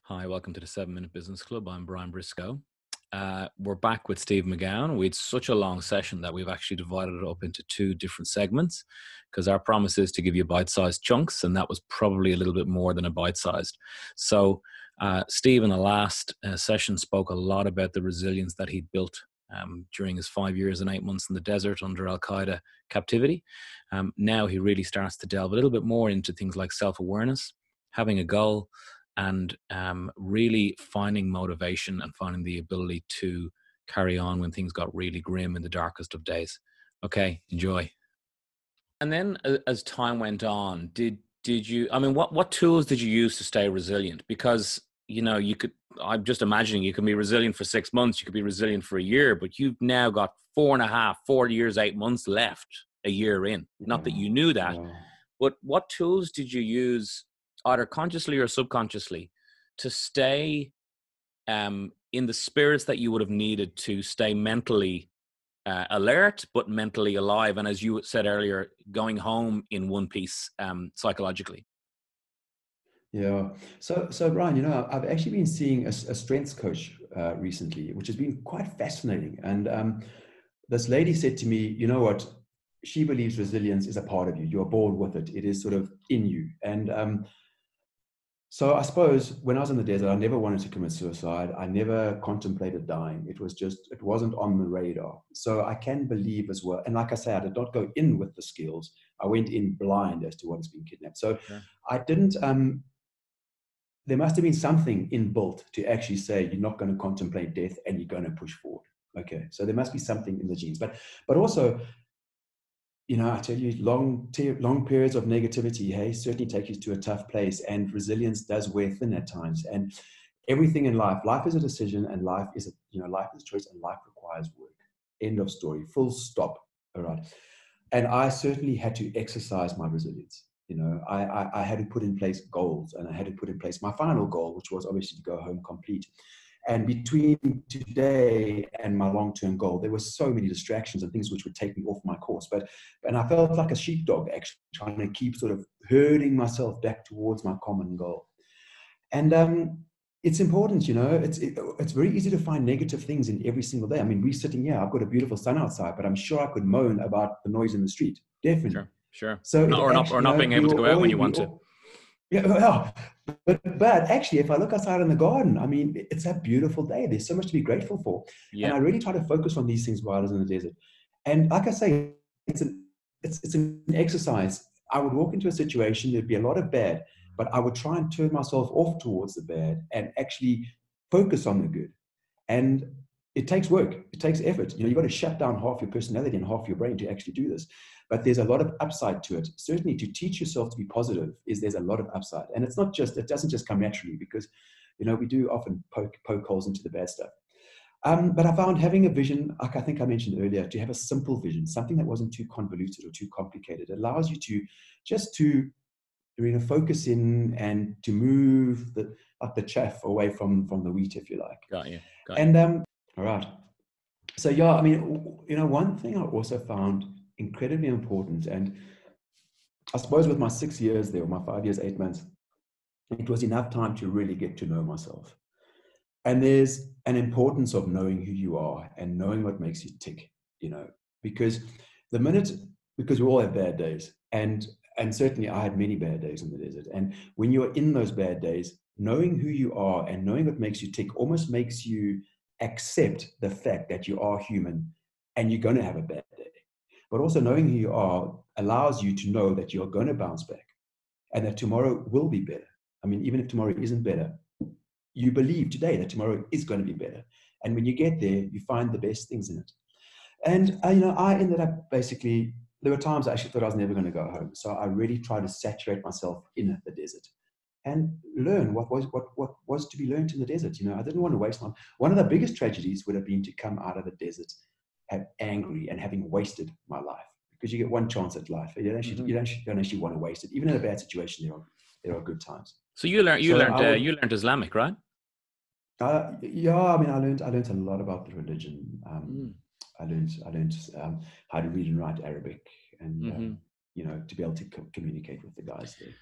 Hi, welcome to the 7 Minute Business Club. I'm Brian Briscoe. We're back with Steve McGown. We had such a long session that we've actually divided it up into two different segments because our promise is to give you bite-sized chunks, and that was probably a little bit more than a bite-sized. So Steve in the last session spoke a lot about the resilience that he'd built during his 5 years and 8 months in the desert under Al-Qaeda captivity. Now he really starts to delve a little bit more into things like self-awareness, having a goal, and really finding motivation and finding the ability to carry on when things got really grim in the darkest of days. Okay, enjoy. And then as time went on, did you, I mean, what tools did you use to stay resilient? Because, you know, I'm just imagining you can be resilient for 6 months, you could be resilient for a year, but you've now got 4 years, 8 months left a year in. Not that you knew that, but what tools did you use, either consciously or subconsciously, to stay in the spirits that you would have needed to stay mentally alert, but mentally alive? And as you said earlier, going home in one piece psychologically. Yeah. So Brian, you know, I've actually been seeing a strengths coach recently, which has been quite fascinating. And this lady said to me, you know what? She believes resilience is a part of you. You are born with it. It is sort of in you. And so I suppose when I was in the desert, I never wanted to commit suicide. I never contemplated dying. It wasn't on the radar. So I can believe as well. And like I say, I did not go in with the skills. I went in blind as to what has been kidnapped. So Sure. I didn't, there must have been something inbuilt to actually say, you're not going to contemplate death and you're going to push forward. Okay. So there must be something in the genes, but also, you know, I tell you, long periods of negativity, hey, certainly take you to a tough place, and resilience does wear thin at times. And everything in life is a decision, and life is a choice, and life requires work. End of story. Full stop. All right. And I certainly had to exercise my resilience. You know, I had to put in place goals, and I had to put in place my final goal, which was obviously to go home complete. And between today and my long-term goal, there were so many distractions and things which would take me off my course. And I felt like a sheepdog, actually trying to keep sort of herding myself back towards my common goal. And it's important, you know, it's very easy to find negative things in every single day. I mean, we're sitting here, I've got a beautiful sun outside, but I'm sure I could moan about the noise in the street. Definitely. Sure. So Or not being able to go out when you want to. Yeah, well, but actually, if I look outside in the garden, I mean, it's a beautiful day. There's so much to be grateful for. Yeah. And I really try to focus on these things while I was in the desert. And like I say, it's an exercise. I would walk into a situation, there'd be a lot of bad, but I would try and turn myself off towards the bad and actually focus on the good. And it takes work. It takes effort. You know, you've got to shut down half your personality and half your brain to actually do this. But there's a lot of upside to it. Certainly to teach yourself to be positive there's a lot of upside. And it doesn't just come naturally, because, you know, we do often poke holes into the bad stuff. But I found having a vision, like I think I mentioned earlier, to have a simple vision, something that wasn't too convoluted or too complicated, allows you to focus in and to move the chaff away from the wheat, if you like. Got you. And all right. So yeah, I mean, you know, one thing I also found incredibly important, and I suppose with my 6 years there, or my 5 years, 8 months, it was enough time to really get to know myself. And there's an importance of knowing who you are and knowing what makes you tick, you know, because we all have bad days, and certainly I had many bad days in the desert. And when you're in those bad days, knowing who you are and knowing what makes you tick almost makes you accept the fact that you are human and you're going to have a bad day. But also knowing who you are allows you to know that you're going to bounce back and that tomorrow will be better. I mean, even if tomorrow isn't better, you believe today that tomorrow is going to be better. And when you get there, you find the best things in it. And, you know, I ended up basically, there were times I actually thought I was never going to go home. So I really tried to saturate myself in the desert and learn what was to be learned in the desert. You know, I didn't want to waste time. One of the biggest tragedies would have been to come out of the desert angry and having wasted my life, because you get one chance at life. You don't actually want to waste it. Even in a bad situation, there are good times. So you learned Islamic, right? Yeah, I mean, I learned a lot about the religion. I learned how to read and write Arabic, and you know, to be able to communicate with the guys there.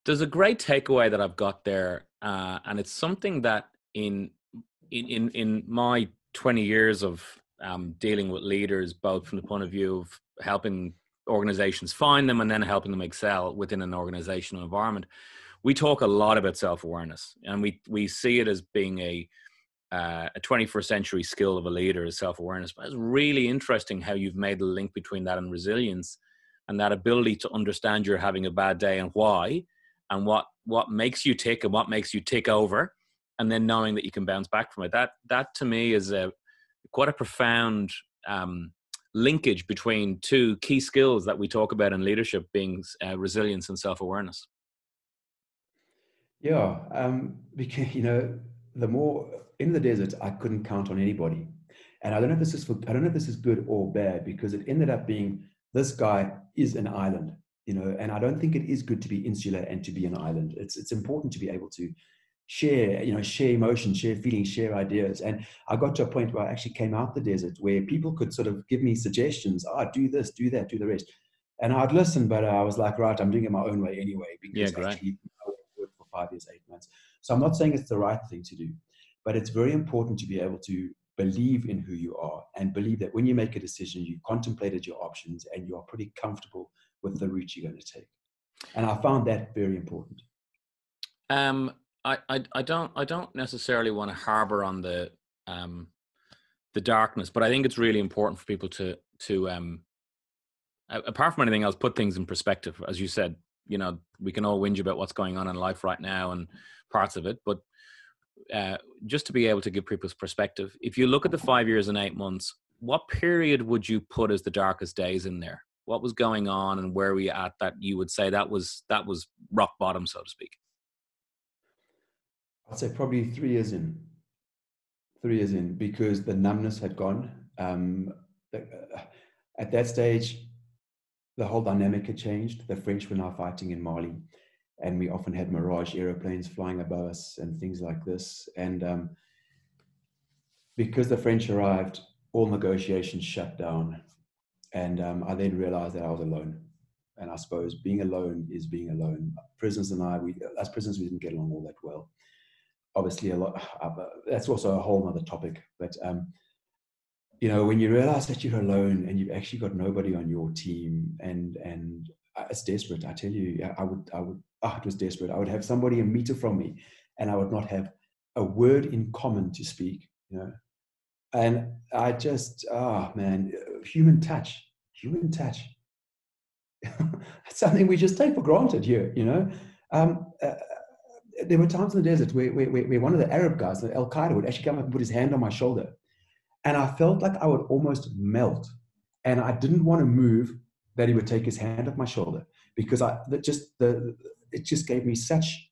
There's a great takeaway that I've got there, and it's something that in my 20 years of dealing with leaders, both from the point of view of helping organizations find them and then helping them excel within an organizational environment, we talk a lot about self-awareness, and we see it as being a 21st century skill of a leader is self-awareness. But it's really interesting how you've made the link between that and resilience, and that ability to understand you're having a bad day and why, and what makes you tick and what makes you tick over, and then knowing that you can bounce back from it. That to me is quite a profound linkage between two key skills that we talk about in leadership, being resilience and self-awareness. Yeah, because the more in the desert, I couldn't count on anybody, and I don't know if this is good or bad, because it ended up being, this guy is an island, and I don't think it is good to be insular and to be an island. It's important to be able to share, share emotions, share feelings, share ideas. And I got to a point where I actually came out the desert, where people could sort of give me suggestions. Do this, do that, do the rest. And I'd listen, but I was like, right, I'm doing it my own way anyway, because actually I worked for 5 years, 8 months. So I'm not saying it's the right thing to do, but it's very important to be able to believe in who you are, and believe that when you make a decision, you contemplated your options and you are pretty comfortable with the route you're going to take. And I found that very important. I don't necessarily want to harbor on the darkness, but I think it's really important for people to apart from anything else, put things in perspective. As you said, we can all whinge about what's going on in life right now and parts of it, but just to be able to give people's perspective. If you look at the 5 years and 8 months, what period would you put as the darkest days in there? What was going on, and where were you at that you would say that was rock bottom, so to speak? I'd say probably 3 years in. 3 years in, because the numbness had gone. At that stage, the whole dynamic had changed. The French were now fighting in Mali, and we often had Mirage aeroplanes flying above us and things like this. And because the French arrived, all negotiations shut down. And I then realized that I was alone. And I suppose being alone is being alone. Prisoners and as prisoners, we didn't get along all that well. Obviously, that's also a whole other topic. But when you realize that you're alone and you've actually got nobody on your team, and it's desperate. I tell you, it was desperate. I would have somebody a meter from me, and I would not have a word in common to speak. And I just, human touch. It's something we just take for granted here. There were times in the desert where one of the Arab guys, Al Qaeda, would actually come up and put his hand on my shoulder. And I felt like I would almost melt. And I didn't want to move that he would take his hand off my shoulder, because it just gave me such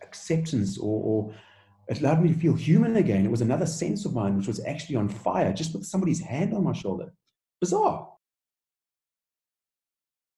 acceptance, or it allowed me to feel human again. It was another sense of mine which was actually on fire, just with somebody's hand on my shoulder. Bizarre.